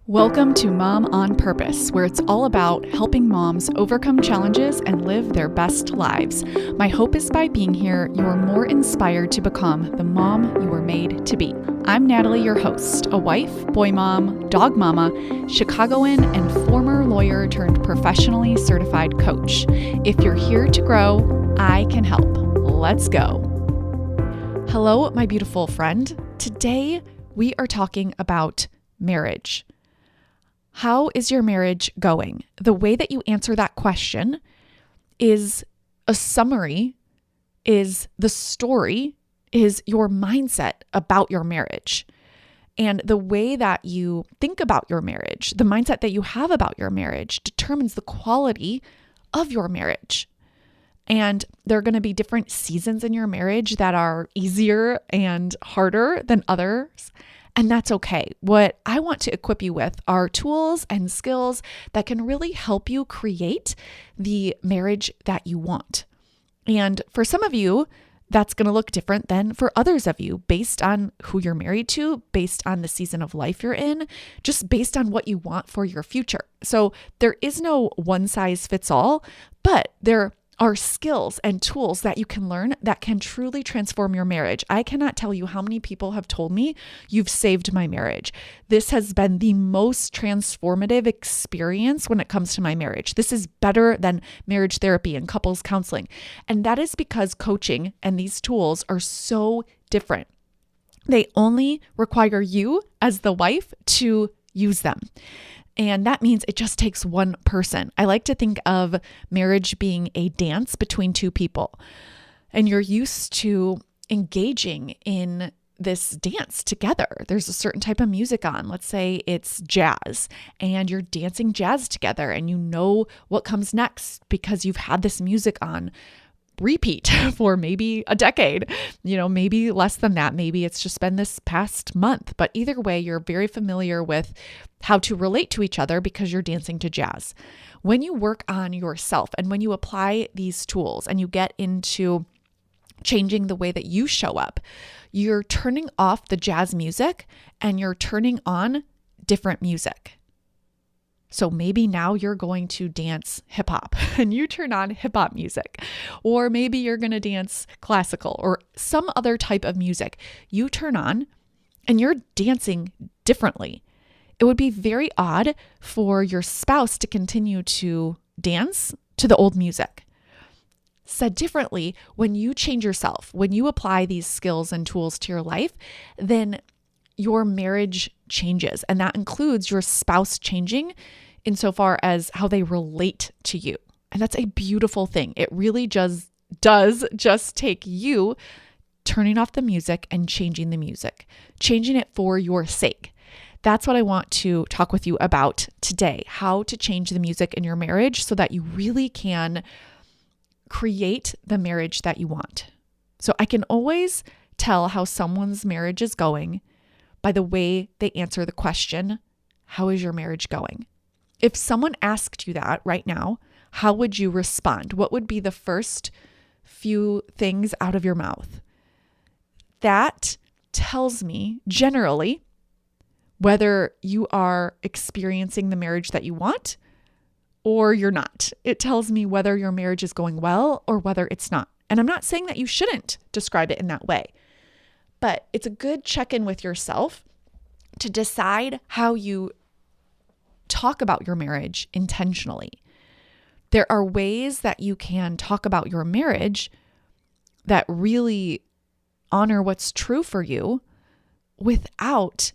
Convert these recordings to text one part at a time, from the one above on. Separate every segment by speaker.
Speaker 1: Welcome to Mom on Purpose, where it's all about helping moms overcome challenges and live their best lives. My hope is by being here, you're more inspired to become the mom you were made to be. I'm Natalie, your host, a wife, boy mom, dog mama, Chicagoan, and former lawyer turned professionally certified coach. If you're here to grow, I can help. Let's go. Hello, my beautiful friend. Today, we are talking about marriage. How is your marriage going? The way that you answer that question is a summary, is the story, is your mindset about your marriage. And the way that you think about your marriage, the mindset that you have about your marriage determines the quality of your marriage. And there are going to be different seasons in your marriage that are easier and harder than others. And that's okay. What I want to equip you with are tools and skills that can really help you create the marriage that you want. And for some of you, that's going to look different than for others of you based on who you're married to, based on the season of life you're in, just based on what you want for your future. So there is no one size fits all, but there are skills and tools that you can learn that can truly transform your marriage. I cannot tell you how many people have told me, you've saved my marriage. This has been the most transformative experience when it comes to my marriage. This is better than marriage therapy and couples counseling. And that is because coaching and these tools are so different. They only require you as the wife to use them. And that means it just takes one person. I like to think of marriage being a dance between two people. And you're used to engaging in this dance together. There's a certain type of music on. Let's say it's jazz, and you're dancing jazz together, and you know what comes next because you've had this music on repeat for maybe a decade, maybe less than that. Maybe it's just been this past month, but either way, you're very familiar with how to relate to each other because you're dancing to jazz. When you work on yourself and when you apply these tools and you get into changing the way that you show up, you're turning off the jazz music and you're turning on different music. So maybe now you're going to dance hip hop and you turn on hip hop music, or maybe you're going to dance classical or some other type of music you turn on and you're dancing differently. It would be very odd for your spouse to continue to dance to the old music. Said differently, when you change yourself, when you apply these skills and tools to your life, then your marriage changes. And that includes your spouse changing insofar as how they relate to you. And that's a beautiful thing. It really does just take you turning off the music and changing the music, changing it for your sake. That's what I want to talk with you about today, how to change the music in your marriage so that you really can create the marriage that you want. So I can always tell how someone's marriage is going by the way they answer the question, how is your marriage going? If someone asked you that right now, how would you respond? What would be the first few things out of your mouth? That tells me generally whether you are experiencing the marriage that you want or you're not. It tells me whether your marriage is going well or whether it's not. And I'm not saying that you shouldn't describe it in that way, but it's a good check-in with yourself to decide how you talk about your marriage intentionally. There are ways that you can talk about your marriage that really honor what's true for you without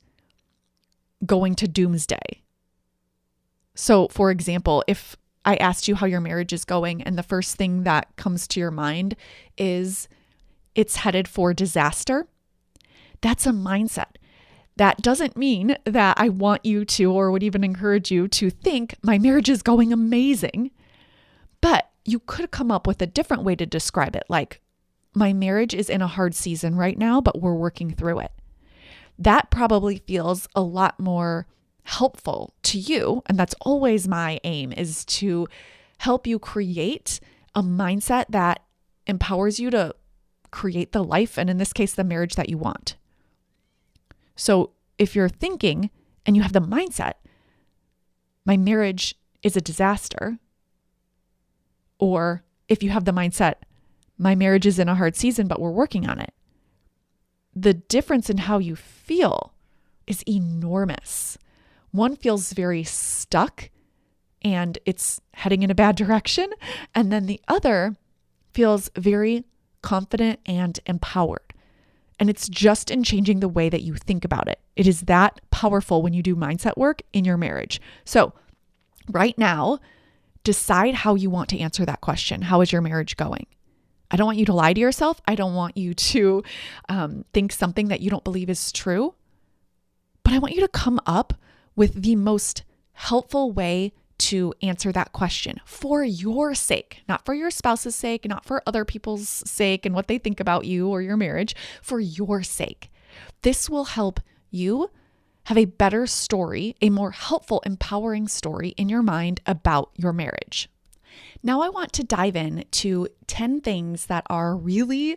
Speaker 1: going to doomsday. So, for example, if I asked you how your marriage is going and the first thing that comes to your mind is it's headed for disaster, that's a mindset. That doesn't mean that I want you to, or would even encourage you to think my marriage is going amazing, but you could come up with a different way to describe it. Like, my marriage is in a hard season right now, but we're working through it. That probably feels a lot more helpful to you. And that's always my aim, is to help you create a mindset that empowers you to create the life, and in this case, the marriage that you want. So if you're thinking and you have the mindset my marriage is a disaster. Or if you have the mindset, my marriage is in a hard season, but we're working on it. The difference in how you feel is enormous. One feels very stuck and it's heading in a bad direction. And then the other feels very confident and empowered. And it's just in changing the way that you think about it. It is that powerful when you do mindset work in your marriage. So right now, decide how you want to answer that question. How is your marriage going? I don't want you to lie to yourself. I don't want you to think something that you don't believe is true. But I want you to come up with the most helpful way to answer that question for your sake, not for your spouse's sake, not for other people's sake and what they think about you or your marriage, for your sake. This will help you have a better story, a more helpful, empowering story in your mind about your marriage. Now I want to dive in to 10 things that are really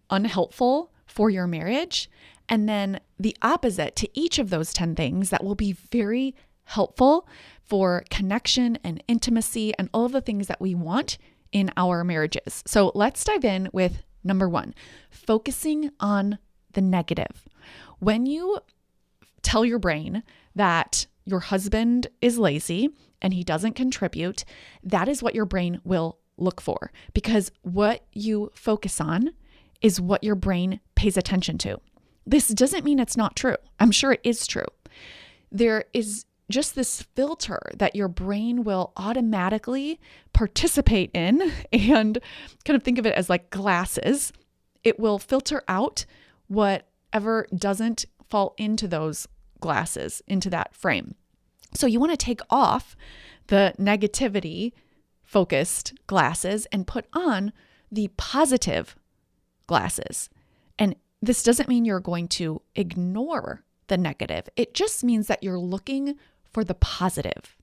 Speaker 1: unhelpful for your marriage, and then the opposite to each of those 10 things that will be very helpful for connection and intimacy and all of the things that we want in our marriages. So let's dive in with number 1, focusing on the negative. When you tell your brain that your husband is lazy and he doesn't contribute, that is what your brain will look for, because what you focus on is what your brain pays attention to. This doesn't mean it's not true. I'm sure it is true. There is just this filter that your brain will automatically participate in, and kind of think of it as like glasses. It will filter out whatever doesn't fall into those glasses, into that frame. So you want to take off the negativity focused glasses and put on the positive glasses. And this doesn't mean you're going to ignore the negative. It just means that you're looking for the positive.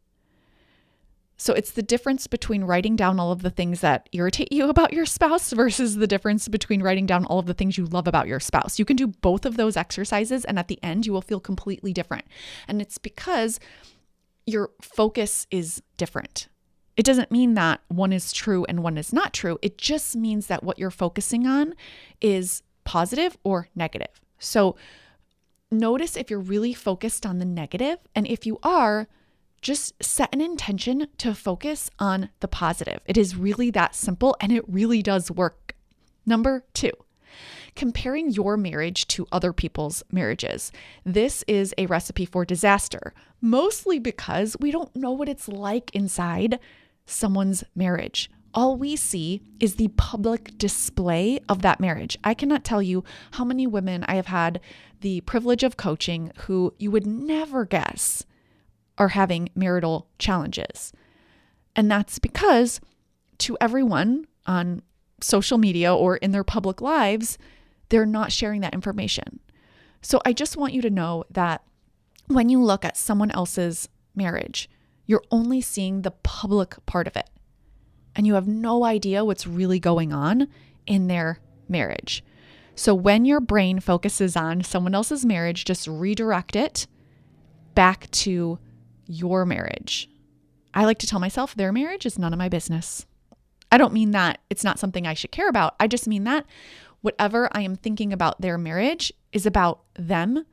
Speaker 1: So it's the difference between writing down all of the things that irritate you about your spouse versus the difference between writing down all of the things you love about your spouse. You can do both of those exercises, and at the end, you will feel completely different. And it's because your focus is different. It doesn't mean that one is true and one is not true. It just means that what you're focusing on is positive or negative. So notice if you're really focused on the negative, and if you are, just set an intention to focus on the positive. It is really that simple, and it really does work. Number 2, comparing your marriage to other people's marriages. This is a recipe for disaster, mostly because we don't know what it's like inside someone's marriage. All we see is the public display of that marriage. I cannot tell you how many women I have had the privilege of coaching who you would never guess are having marital challenges. And that's because to everyone on social media or in their public lives, they're not sharing that information. So I just want you to know that when you look at someone else's marriage, you're only seeing the public part of it. And you have no idea what's really going on in their marriage. So when your brain focuses on someone else's marriage, just redirect it back to your marriage. I like to tell myself their marriage is none of my business. I don't mean that it's not something I should care about. I just mean that whatever I am thinking about their marriage is about them,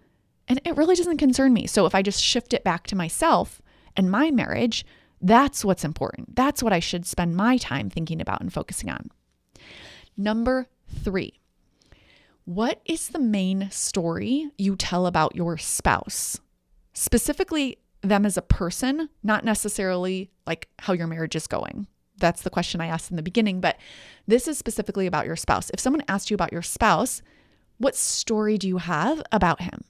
Speaker 1: and it really doesn't concern me. So if I just shift it back to myself and my marriage, that's what's important. That's what I should spend my time thinking about and focusing on. Number 3, what is the main story you tell about your spouse? Specifically, them as a person, not necessarily like how your marriage is going. That's the question I asked in the beginning, but this is specifically about your spouse. If someone asked you about your spouse, what story do you have about him?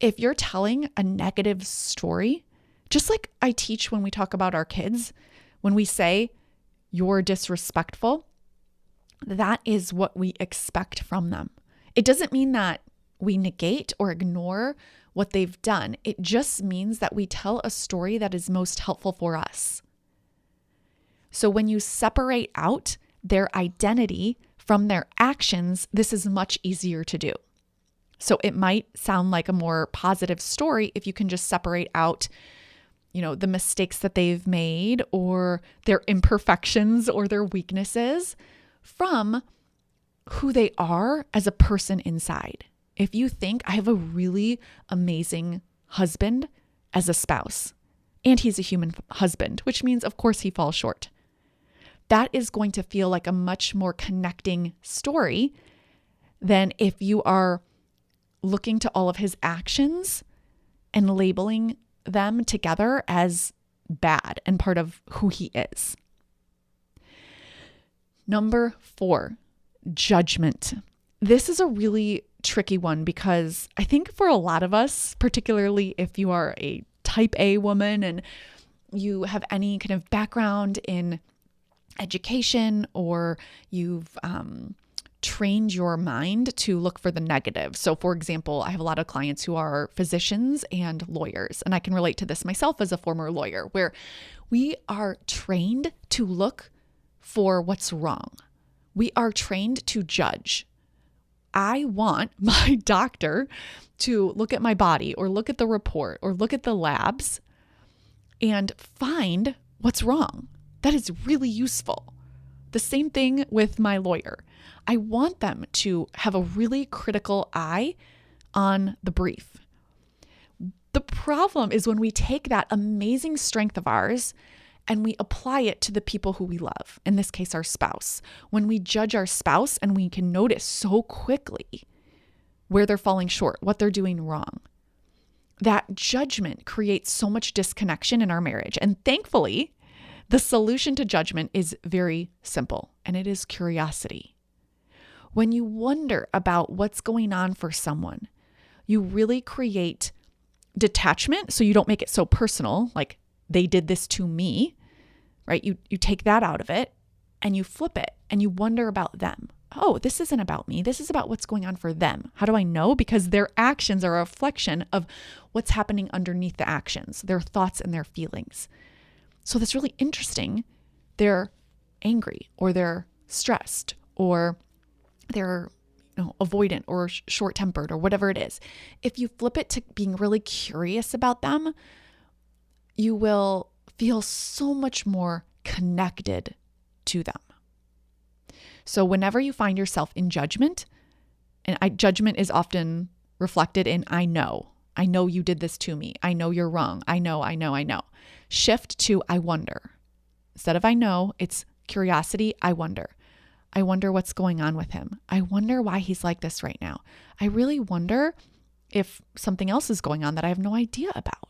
Speaker 1: If you're telling a negative story, just like I teach when we talk about our kids, when we say you're disrespectful, that is what we expect from them. It doesn't mean that we negate or ignore what they've done. It just means that we tell a story that is most helpful for us. So when you separate out their identity from their actions, this is much easier to do. So it might sound like a more positive story if you can just separate out the mistakes that they've made or their imperfections or their weaknesses from who they are as a person inside. If you think I have a really amazing husband as a spouse, and he's a human husband, which means of course he falls short, that is going to feel like a much more connecting story than if you are looking to all of his actions and labeling them together as bad and part of who he is. Number 4, judgment. This is a really tricky one because I think for a lot of us, particularly if you are a type A woman and you have any kind of background in education or you've trained your mind to look for the negative. So for example, I have a lot of clients who are physicians and lawyers, and I can relate to this myself as a former lawyer, where we are trained to look for what's wrong. We are trained to judge. I want my doctor to look at my body or look at the report or look at the labs and find what's wrong. That is really useful. The same thing with my lawyer. I want them to have a really critical eye on the brief. The problem is when we take that amazing strength of ours and we apply it to the people who we love, in this case, our spouse. When we judge our spouse and we can notice so quickly where they're falling short, what they're doing wrong, that judgment creates so much disconnection in our marriage. And thankfully, the solution to judgment is very simple, and it is curiosity. When you wonder about what's going on for someone, you really create detachment so you don't make it so personal, like they did this to me, right? You take that out of it and you flip it and you wonder about them. Oh, this isn't about me. This is about what's going on for them. How do I know? Because their actions are a reflection of what's happening underneath the actions, their thoughts and their feelings. So that's really interesting. They're angry or they're stressed or they're avoidant or short-tempered or whatever it is. If you flip it to being really curious about them, you will feel so much more connected to them. So whenever you find yourself in judgment, and judgment is often reflected in I know you did this to me. I know you're wrong. I know. Shift to I wonder. Instead of I know, it's curiosity. I wonder. I wonder what's going on with him. I wonder why he's like this right now. I really wonder if something else is going on that I have no idea about.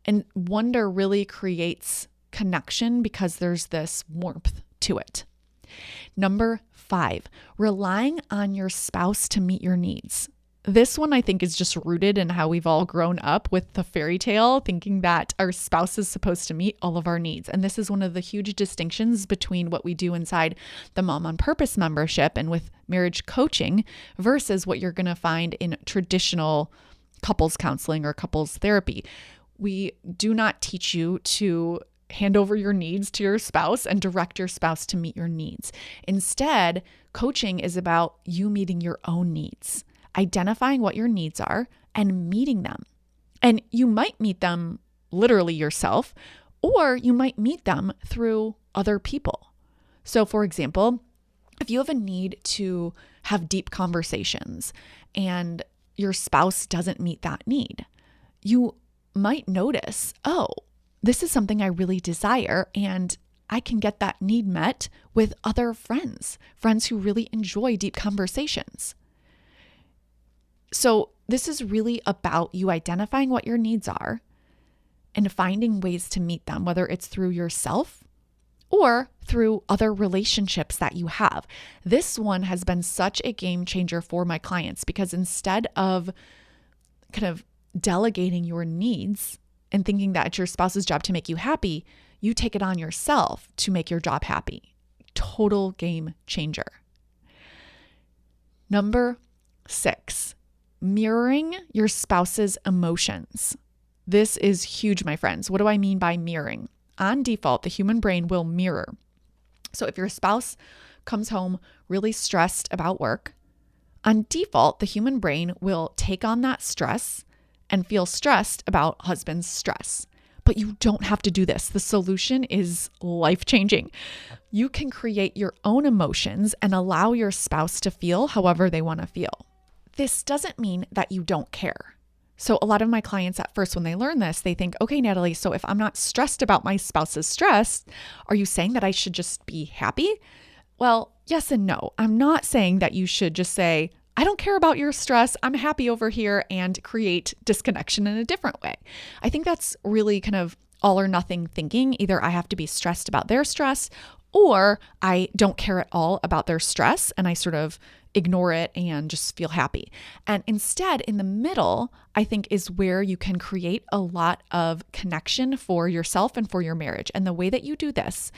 Speaker 1: And wonder really creates connection because there's this warmth to it. Number 5, relying on your spouse to meet your needs. This one I think is just rooted in how we've all grown up with the fairy tale, thinking that our spouse is supposed to meet all of our needs. And this is one of the huge distinctions between what we do inside the Mom on Purpose membership and with marriage coaching versus what you're going to find in traditional couples counseling or couples therapy. We do not teach you to hand over your needs to your spouse and direct your spouse to meet your needs. Instead, coaching is about you meeting your own needs, identifying what your needs are and meeting them. And you might meet them literally yourself, or you might meet them through other people. So for example, if you have a need to have deep conversations and your spouse doesn't meet that need, you might notice, oh, this is something I really desire, and I can get that need met with other friends who really enjoy deep conversations. So this is really about you identifying what your needs are and finding ways to meet them, whether it's through yourself or through other relationships that you have. This one has been such a game changer for my clients because instead of kind of delegating your needs and thinking that it's your spouse's job to make you happy, you take it on yourself to make your job happy. Total game changer. Number 6, mirroring your spouse's emotions. This is huge, my friends. What do I mean by mirroring? On default, the human brain will mirror. So if your spouse comes home really stressed about work, on default, the human brain will take on that stress and feel stressed about husband's stress. But you don't have to do this. The solution is life-changing. You can create your own emotions and allow your spouse to feel however they want to feel. This doesn't mean that you don't care. So a lot of my clients at first, when they learn this, they think, okay, Natalie, so if I'm not stressed about my spouse's stress, are you saying that I should just be happy? Well, yes and no. I'm not saying that you should just say, I don't care about your stress, I'm happy over here, and create disconnection in a different way. I think that's really kind of all or nothing thinking. Either I have to be stressed about their stress, or I don't care at all about their stress and I sort of ignore it and just feel happy. And instead, in the middle, I think is where you can create a lot of connection for yourself and for your marriage. And the way that you do this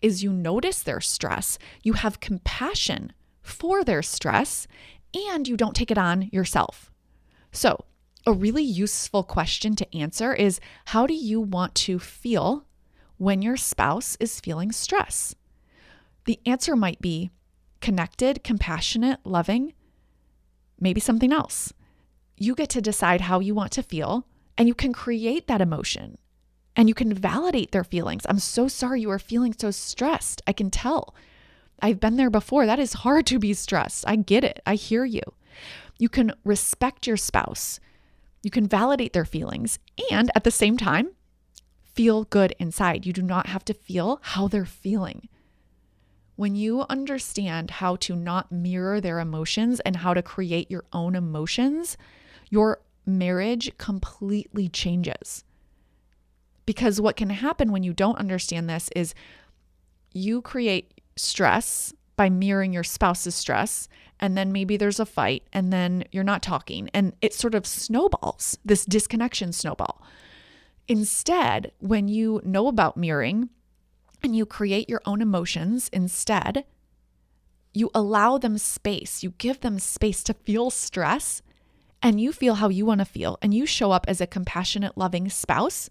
Speaker 1: is you notice their stress, you have compassion for their stress, and you don't take it on yourself. So, a really useful question to answer is, how do you want to feel when your spouse is feeling stress? The answer might be connected, compassionate, loving, maybe something else. You get to decide how you want to feel, and you can create that emotion, and you can validate their feelings. I'm so sorry you are feeling so stressed. I can tell. I've been there before. That is hard to be stressed. I get it. I hear you. You can respect your spouse. You can validate their feelings, and at the same time, feel good inside. You do not have to feel how they're feeling. When you understand how to not mirror their emotions and how to create your own emotions, your marriage completely changes. Because what can happen when you don't understand this is you create stress by mirroring your spouse's stress, and then maybe there's a fight, and then you're not talking, and it sort of snowballs, this disconnection snowball. Instead, when you know about mirroring and you create your own emotions instead, you allow them space, you give them space to feel stress, and you feel how you want to feel, and you show up as a compassionate, loving spouse,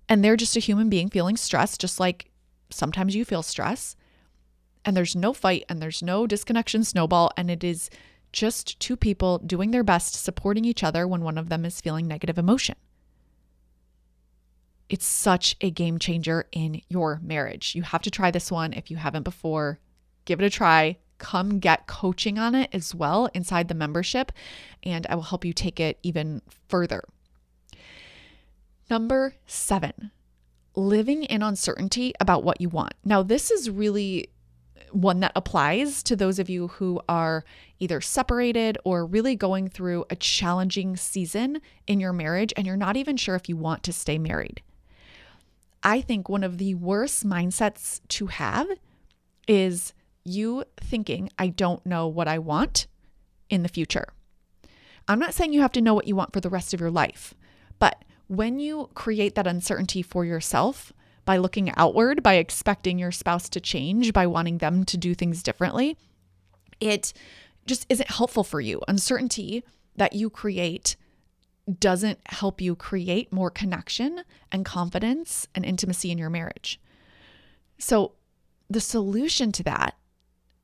Speaker 1: and they're just a human being feeling stress, just like sometimes you feel stress, and there's no fight and there's no disconnection snowball, and it is just two people doing their best, supporting each other when one of them is feeling negative emotion. It's such a game changer in your marriage. You have to try this one if you haven't before. Give it a try. Come get coaching on it as well inside the membership, and I will help you take it even further. Number 7, living in uncertainty about what you want. Now, this is really one that applies to those of you who are either separated or really going through a challenging season in your marriage, and you're not even sure if you want to stay married. I think one of the worst mindsets to have is you thinking, I don't know what I want in the future. I'm not saying you have to know what you want for the rest of your life, but when you create that uncertainty for yourself by looking outward, by expecting your spouse to change, by wanting them to do things differently, it just isn't helpful for you. Uncertainty that you create doesn't help you create more connection and confidence and intimacy in your marriage. So the solution to that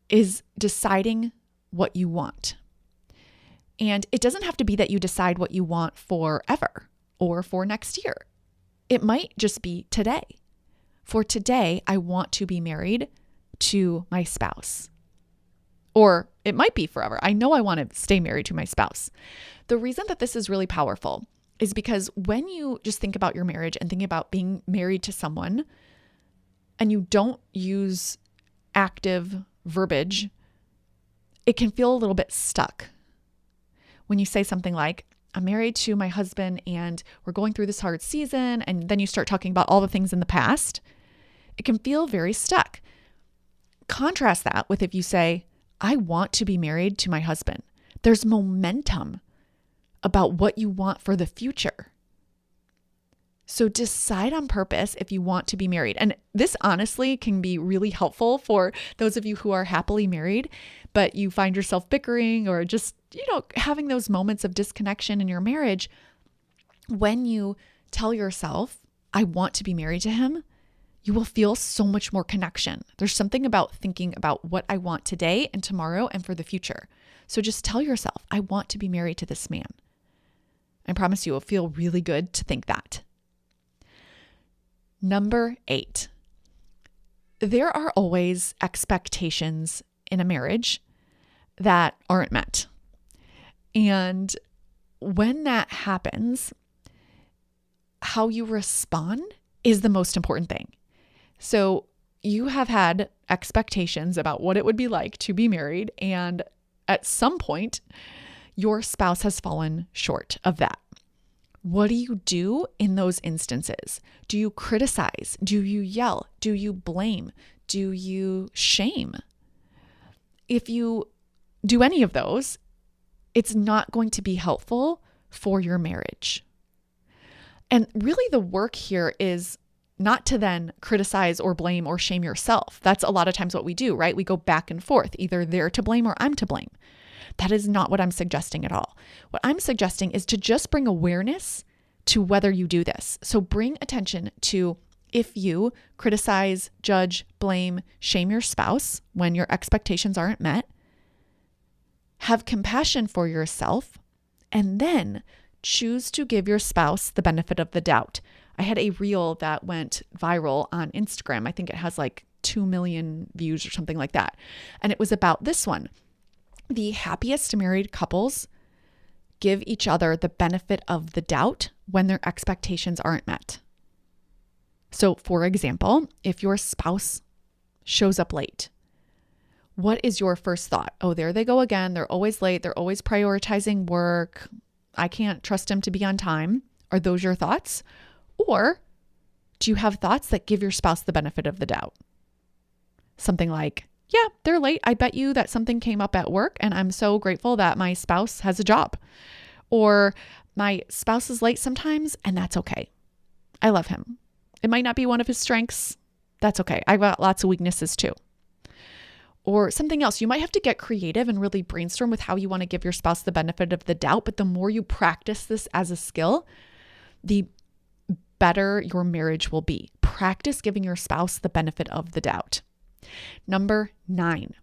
Speaker 1: is deciding what you want. And it doesn't have to be that you decide what you want forever or for next year. It might just be today. For today, I want to be married to my spouse. Or it might be forever. I know I want to stay married to my spouse. The reason that this is really powerful is because when you just think about your marriage and think about being married to someone and you don't use active verbiage, it can feel a little bit stuck. When you say something like, I'm married to my husband and we're going through this hard season, and then you start talking about all the things in the past, it can feel very stuck. Contrast that with if you say, I want to be married to my husband. There's momentum about what you want for the future. So decide on purpose if you want to be married. And this honestly can be really helpful for those of you who are happily married, but you find yourself bickering or just, having those moments of disconnection in your marriage. When you tell yourself, I want to be married to him, you will feel so much more connection. There's something about thinking about what I want today and tomorrow and for the future. So just tell yourself, I want to be married to this man. I promise you, it'll feel really good to think that. Number 8, there are always expectations in a marriage that aren't met. And when that happens, how you respond is the most important thing. So you have had expectations about what it would be like to be married, and at some point, your spouse has fallen short of that. What do you do in those instances? Do you criticize? Do you yell? Do you blame? Do you shame? If you do any of those, it's not going to be helpful for your marriage. And really the work here is not to then criticize or blame or shame yourself. That's a lot of times what we do, right? We go back and forth. Either they're to blame or I'm to blame. That is not what I'm suggesting at all. What I'm suggesting is to just bring awareness to whether you do this. So bring attention to if you criticize, judge, blame, shame your spouse when your expectations aren't met. Have compassion for yourself, and then choose to give your spouse the benefit of the doubt. I had a reel that went viral on Instagram. I think it has like 2 million views or something like that. And it was about this one. The happiest married couples give each other the benefit of the doubt when their expectations aren't met. So, for example, if your spouse shows up late, what is your first thought? Oh, there they go again. They're always late. They're always prioritizing work. I can't trust him to be on time. Are those your thoughts? Or do you have thoughts that give your spouse the benefit of the doubt? Something like, yeah, they're late. I bet you that something came up at work and I'm so grateful that my spouse has a job. Or my spouse is late sometimes and that's okay. I love him. It might not be one of his strengths. That's okay. I've got lots of weaknesses too. Or something else. You might have to get creative and really brainstorm with how you want to give your spouse the benefit of the doubt. But the more you practice this as a skill, the better your marriage will be. Practice giving your spouse the benefit of the doubt. Number 9,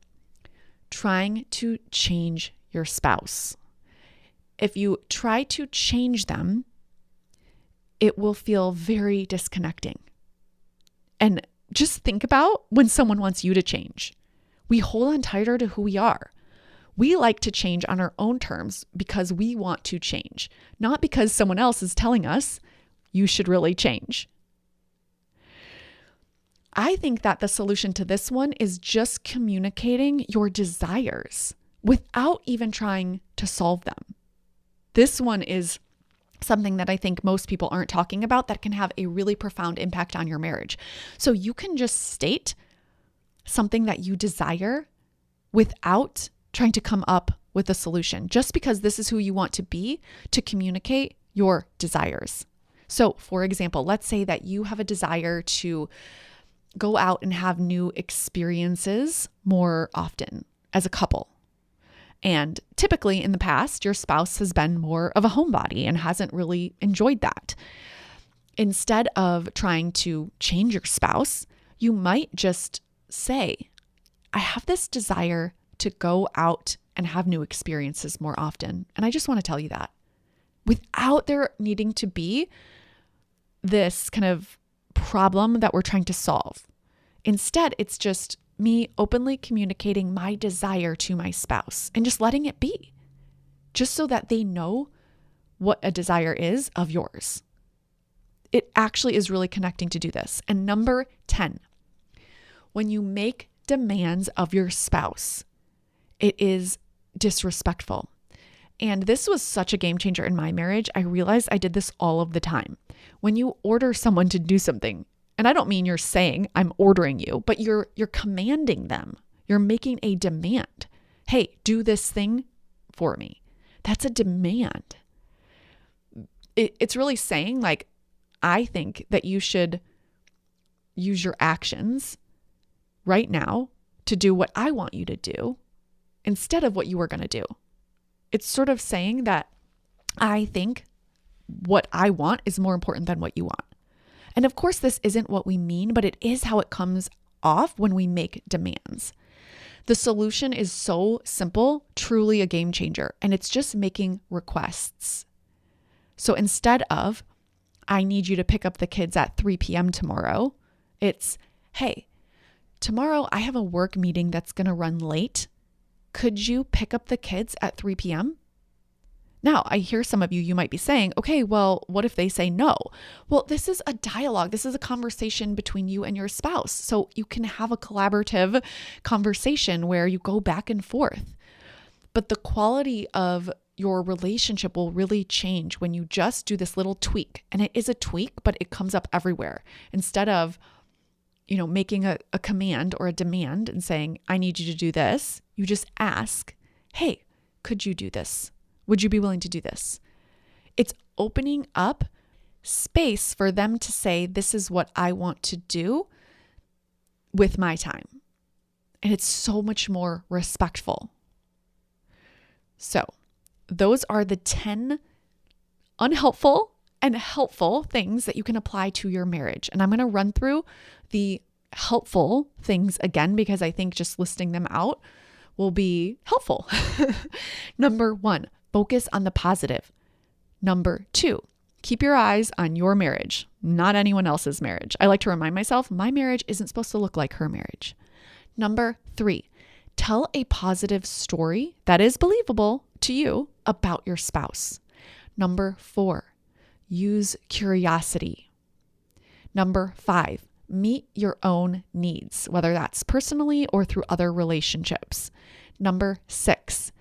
Speaker 1: trying to change your spouse. If you try to change them, it will feel very disconnecting. And just think about when someone wants you to change. We hold on tighter to who we are. We like to change on our own terms because we want to change, not because someone else is telling us you should really change. I think that the solution to this one is just communicating your desires without even trying to solve them. This one is something that I think most people aren't talking about that can have a really profound impact on your marriage. So you can just state something that you desire without trying to come up with a solution, just because this is who you want to be, to communicate your desires. So for example, let's say that you have a desire to go out and have new experiences more often as a couple. And typically in the past, your spouse has been more of a homebody and hasn't really enjoyed that. Instead of trying to change your spouse, you might just say, I have this desire to go out and have new experiences more often. And I just want to tell you that without there needing to be this kind of problem that we're trying to solve. Instead, it's just me openly communicating my desire to my spouse and just letting it be, just so that they know what a desire is of yours. It actually is really connecting to do this. And number 10, when you make demands of your spouse, it is disrespectful. And this was such a game changer in my marriage. I realized I did this all of the time. When you order someone to do something, and I don't mean you're saying I'm ordering you, but you're commanding them. You're making a demand. Hey, do this thing for me. That's a demand. It's really saying like, I think that you should use your actions right now to do what I want you to do instead of what you were going to do. It's sort of saying that I think what I want is more important than what you want. And of course, this isn't what we mean, but it is how it comes off when we make demands. The solution is so simple, truly a game changer, and it's just making requests. So instead of, I need you to pick up the kids at 3 p.m. tomorrow. It's, hey, tomorrow I have a work meeting that's going to run late. Could you pick up the kids at 3 p.m.? Now, I hear some of you might be saying, okay, well, what if they say no? Well, this is a dialogue. This is a conversation between you and your spouse. So you can have a collaborative conversation where you go back and forth. But the quality of your relationship will really change when you just do this little tweak. And it is a tweak, but it comes up everywhere. Instead of, making a command or a demand and saying, I need you to do this, you just ask, hey, could you do this? Would you be willing to do this? It's opening up space for them to say, this is what I want to do with my time. And it's so much more respectful. So those are the 10 unhelpful and helpful things that you can apply to your marriage. And I'm going to run through the helpful things again, because I think just listing them out will be helpful. Number 1, focus on the positive. Number 2, keep your eyes on your marriage, not anyone else's marriage. I like to remind myself, my marriage isn't supposed to look like her marriage. Number 3, tell a positive story that is believable to you about your spouse. Number 4, use curiosity. Number 5, meet your own needs, whether that's personally or through other relationships. Number 6,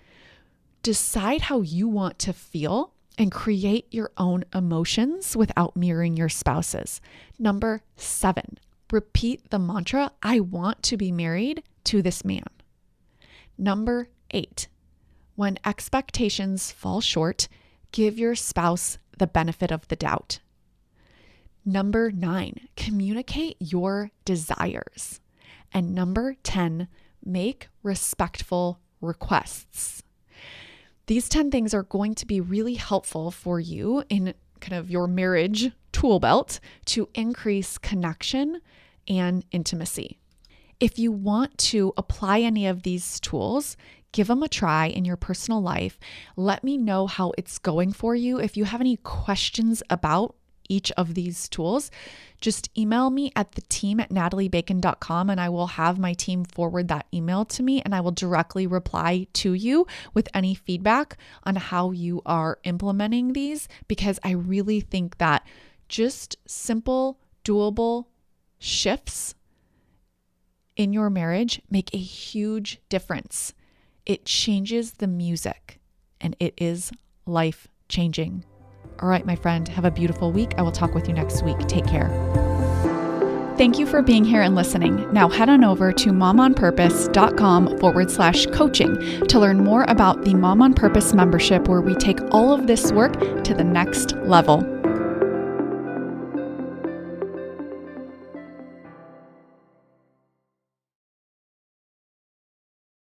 Speaker 1: decide how you want to feel and create your own emotions without mirroring your spouse's. Number 7, repeat the mantra, I want to be married to this man. Number 8, when expectations fall short, give your spouse the benefit of the doubt. Number 9, communicate your desires. And number 10, make respectful requests. These 10 things are going to be really helpful for you in kind of your marriage tool belt to increase connection and intimacy. If you want to apply any of these tools, give them a try in your personal life. Let me know how it's going for you. If you have any questions about each of these tools, just email me at theteam@nataliebacon.com and I will have my team forward that email to me and I will directly reply to you with any feedback on how you are implementing these, because I really think that just simple, doable shifts in your marriage make a huge difference. It changes the music and it is life-changing. All right, my friend, have a beautiful week. I will talk with you next week. Take care. Thank you for being here and listening. Now head on over to momonpurpose.com/coaching to learn more about the Mom on Purpose membership, where we take all of this work to the next level.